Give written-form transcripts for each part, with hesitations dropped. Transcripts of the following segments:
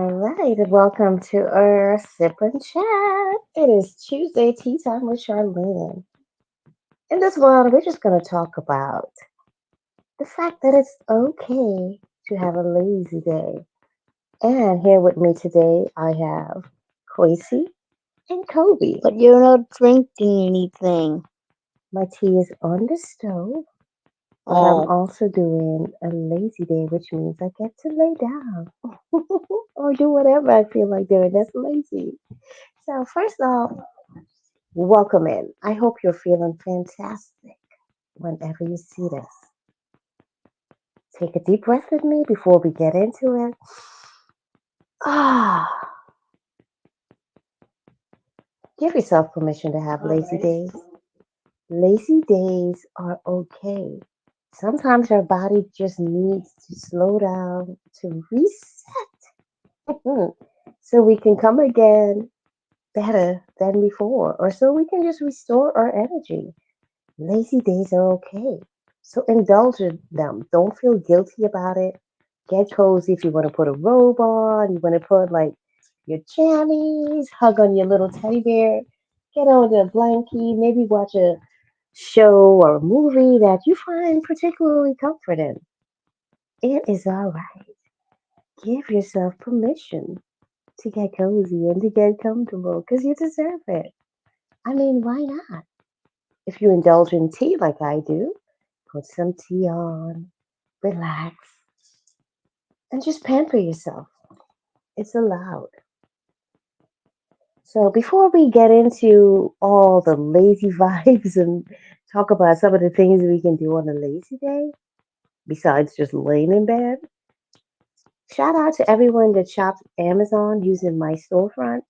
All right, and welcome to our sip and chat. It is Tuesday tea time with Charlene. In this world, we're just going to talk about the fact that it's okay to have a lazy day. And here with me today, I have Quasi and Kobe. But you're not drinking anything. My tea is on the stove, but I'm Oh, also doing a lazy day, which means I get to lay down or do whatever I feel like doing. That's lazy. So, first off, welcome in. I hope you're feeling fantastic whenever you see this. Take a deep breath with me before we get into it. Ah, give yourself permission to have lazy days. Lazy days are okay. Sometimes our body just needs to slow down to reset so we can come again better than before, or so we can just restore our energy. Lazy days are okay. So indulge in them. Don't feel guilty about it. Get cozy if you want to put a robe on, you want to put like your jammies, hug on your little teddy bear, get under a blankie, maybe watch a show or a movie that you find particularly comforting. It is all right. Give yourself permission to get cozy and to get comfortable because you deserve it. I mean, why not? If you indulge in tea like I do, put some tea on, relax, and just pamper yourself. It's allowed. So, before we get into all the lazy vibes and talk about some of the things we can do on a lazy day, besides just laying in bed, shout out to everyone that shops Amazon using my storefront.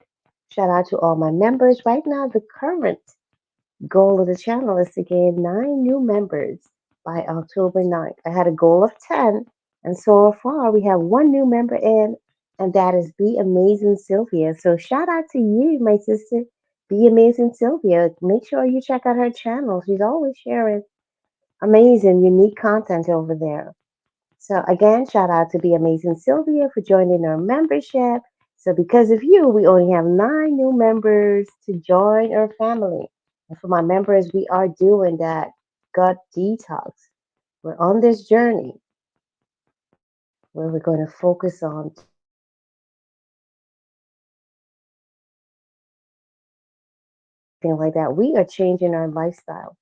Shout out to all my members. Right now, the current goal of the channel is to gain 9 new members by October 9th. I had a goal of 10, and so far we have one new member in, and that is Be Amazing Sylvia. So shout out to you, my sister, Be Amazing Sylvia. Make sure you check out her channel. She's always sharing amazing, unique content over there. So again, shout out to Be Amazing Sylvia for joining our membership. So because of you, we only have 9 new members to join our family. And for my members, we are doing that gut detox. We're on this journey where we're going to focus on things like that. We are changing our lifestyle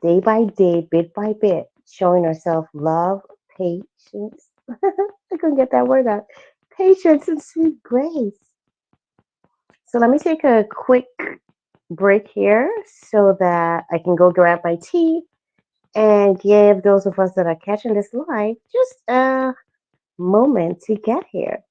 day by day, bit by bit, showing ourselves love, patience. I couldn't get that word out. Patience and sweet grace. So let me take a quick break here so that I can go grab my tea and give those of us that are catching this live just a moment to get here.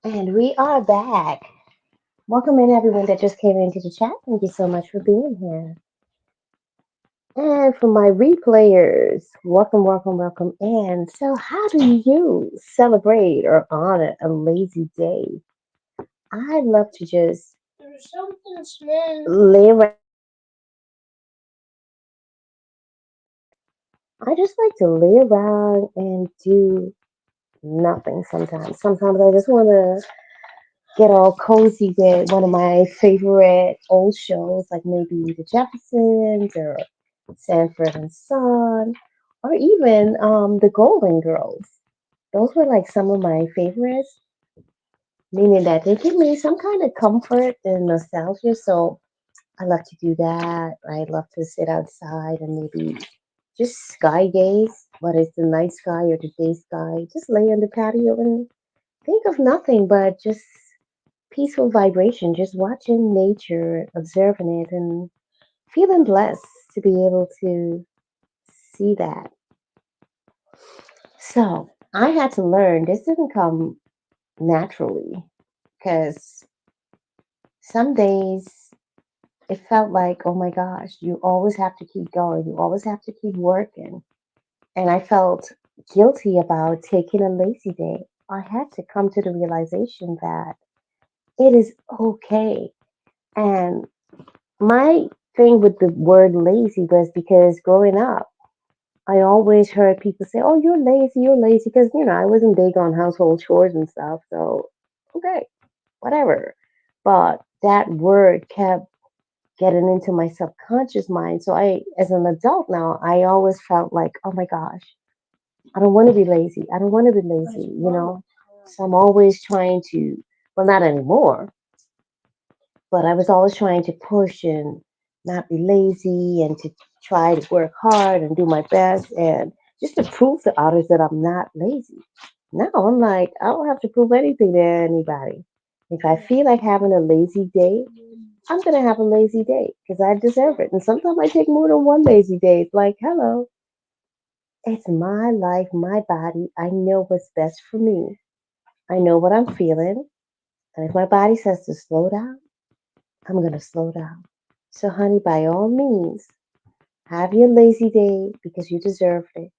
And we are back. Welcome in everyone that just came into the chat. Thank you so much for being here. And for my replayers, welcome, welcome, welcome in. So, how do you celebrate or honor a lazy day? I love to just lay around. I just like to lay around and do nothing sometimes. Sometimes I just want to get all cozy with one of my favorite old shows, like maybe The Jeffersons or Sanford and Son, or even The Golden Girls. Those were like some of my favorites, meaning that they give me some kind of comfort and nostalgia. So I love to do that. I love to sit outside and maybe just sky gaze, whether it's the night sky or the day sky. Just lay on the patio and think of nothing but just peaceful vibration, just watching nature, observing it, and feeling blessed to be able to see that. So I had to learn this didn't come naturally because some days it felt like, oh my gosh, you always have to keep going, you always have to keep working. And I felt guilty about taking a lazy day. I had to come to the realization that it is okay. And my thing with the word lazy was because growing up, I always heard people say, "Oh, you're lazy," because I wasn't big on household chores and stuff. So, okay, whatever. But that word kept getting into my subconscious mind. So as an adult now, I always felt like, "Oh my gosh, I don't want to be lazy. I don't want to be lazy." So I'm always trying to, well, not anymore, but I was always trying to push and not be lazy and to try to work hard and do my best and just to prove to others that I'm not lazy. Now I'm like, I don't have to prove anything to anybody. If I feel like having a lazy day, I'm going to have a lazy day because I deserve it. And sometimes I take more than one lazy day. It's like, hello, it's my life, my body. I know what's best for me. I know what I'm feeling. And if my body says to slow down, I'm going to slow down. So, honey, by all means, have your lazy day because you deserve it.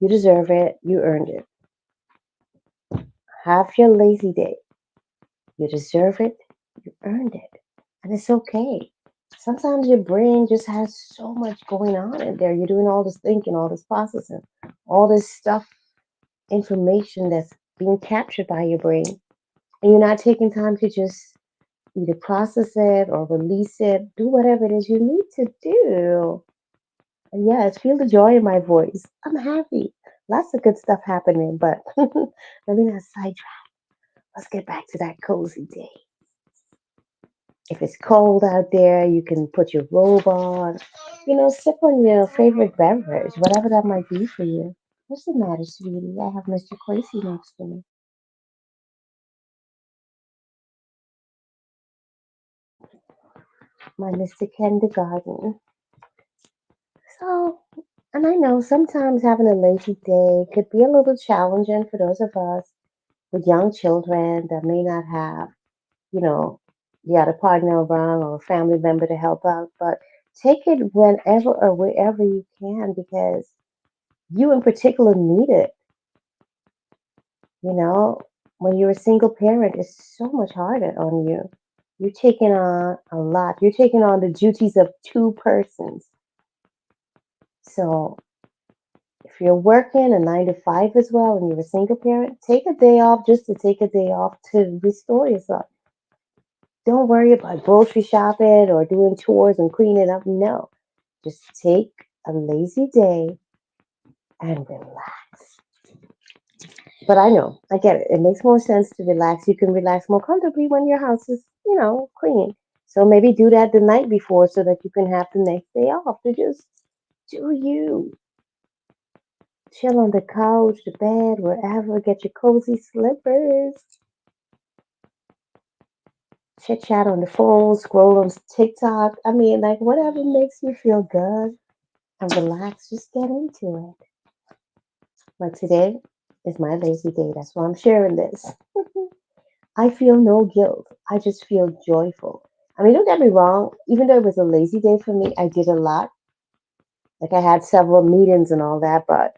You deserve it. You earned it. Have your lazy day. You deserve it. You earned it. And it's okay. Sometimes your brain just has so much going on in there. You're doing all this thinking, all this processing, all this stuff, information that's being captured by your brain. And you're not taking time to just either process it or release it, do whatever it is you need to do. And yes, feel the joy in my voice. I'm happy. Lots of good stuff happening, but let me not sidetrack. Let's get back to that cozy day. If it's cold out there, you can put your robe on. Sip on your favorite beverage, whatever that might be for you. What's the matter, sweetie? I have Mr. Quasi next to me. My Mr. Kindergarten. So, and I know sometimes having a lazy day could be a little challenging for those of us with young children that may not have, you know, the other partner around or a family member to help out. But take it whenever or wherever you can because you in particular need it. You know, when you're a single parent, it's so much harder on you. You're taking on a lot. You're taking on the duties of two persons. So if you're working a 9 to 5 as well and you're a single parent, take a day off just to take a day off to restore yourself. Don't worry about grocery shopping or doing chores and cleaning up. No, just take a lazy day and relax. But I know, I get it. It makes more sense to relax. You can relax more comfortably when your house is, clean. So maybe do that the night before so that you can have the next day off to just do you. Chill on the couch, the bed, wherever. Get your cozy slippers. Chit chat on the phone, scroll on TikTok. I mean, like whatever makes you feel good and relax, just get into it. But today is my lazy day. That's why I'm sharing this. I feel no guilt. I just feel joyful. I mean, don't get me wrong, even though it was a lazy day for me, I did a lot. Like I had several meetings and all that, but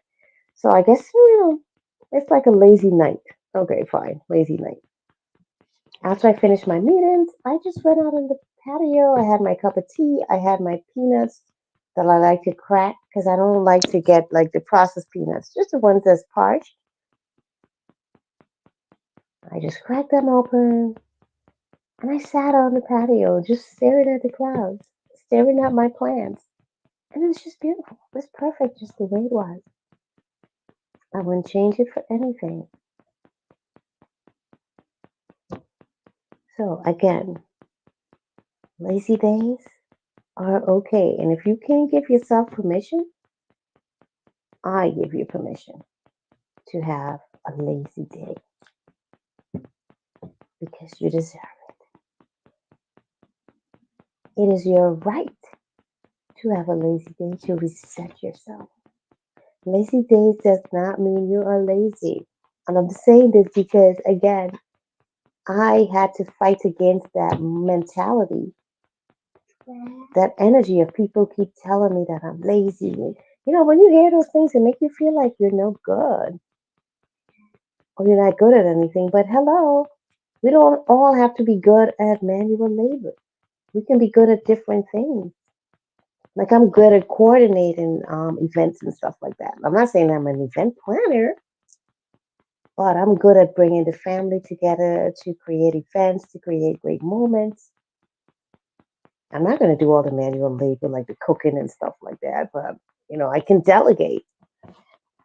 so I guess, it's like a lazy night. Okay, fine, lazy night. After I finished my meetings, I just went out on the patio. I had my cup of tea. I had my peanuts that I like to crack because I don't like to get like the processed peanuts, just the ones that's parched. I just cracked them open and I sat on the patio just staring at the clouds, staring at my plants. And it was just beautiful. It was perfect just the way it was. I wouldn't change it for anything. So again, lazy days are okay. And if you can't give yourself permission, I give you permission to have a lazy day because you deserve it. It is your right to have a lazy day to reset yourself. Lazy days does not mean you are lazy. And I'm saying this because, again, I had to fight against that mentality, that energy of people keep telling me that I'm lazy. When you hear those things, it make you feel like you're no good or you're not good at anything. But hello, we don't all have to be good at manual labor. We can be good at different things. Like I'm good at coordinating events and stuff like that. I'm not saying I'm an event planner, but I'm good at bringing the family together to create events, to create great moments. I'm not going to do all the manual labor like the cooking and stuff like that, but I can delegate.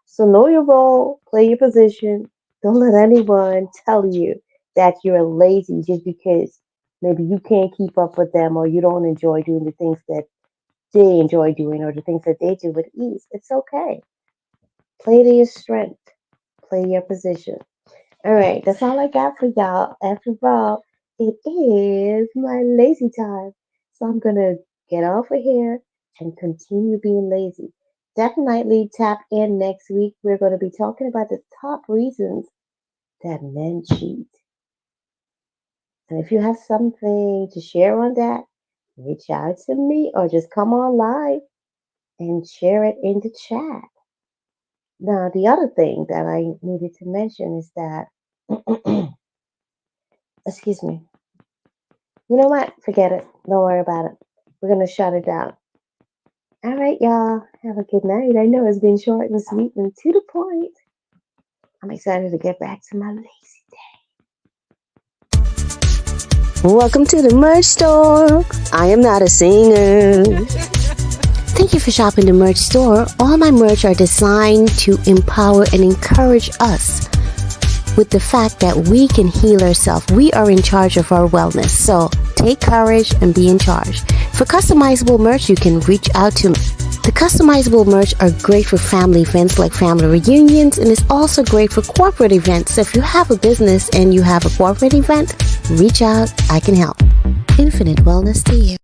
So know your role, play your position. Don't let anyone tell you that you're lazy just because maybe you can't keep up with them or you don't enjoy doing the things that they enjoy doing or the things that they do with ease. It's okay. Play to your strength. Play your position. All right, that's all I got for y'all. After all, it is my lazy time. So I'm going to get off of here and continue being lazy. Definitely tap in next week. We're going to be talking about the top reasons that men cheat. And if you have something to share on that, reach out to me or just come on live and share it in the chat. Now, the other thing that I needed to mention is that, excuse me, you know what? Forget it. Don't worry about it. We're going to shut it down. All right, y'all. Have a good night. I know it's been short and sweet and to the point. I'm excited to get back to my lazy day. Welcome to the merch store. I am not a singer. Thank you for shopping the merch store. All my merch are designed to empower and encourage us with the fact that we can heal ourselves. We are in charge of our wellness. So take courage and be in charge. For customizable merch, you can reach out to me. The customizable merch are great for family events like family reunions, and it's also great for corporate events. So if you have a business and you have a corporate event, reach out. I can help. Infinite wellness to you.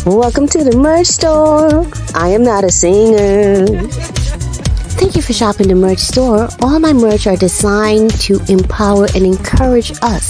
Welcome to the merch store. I am not a singer. Thank you for shopping the merch store. All my merch are designed to empower and encourage us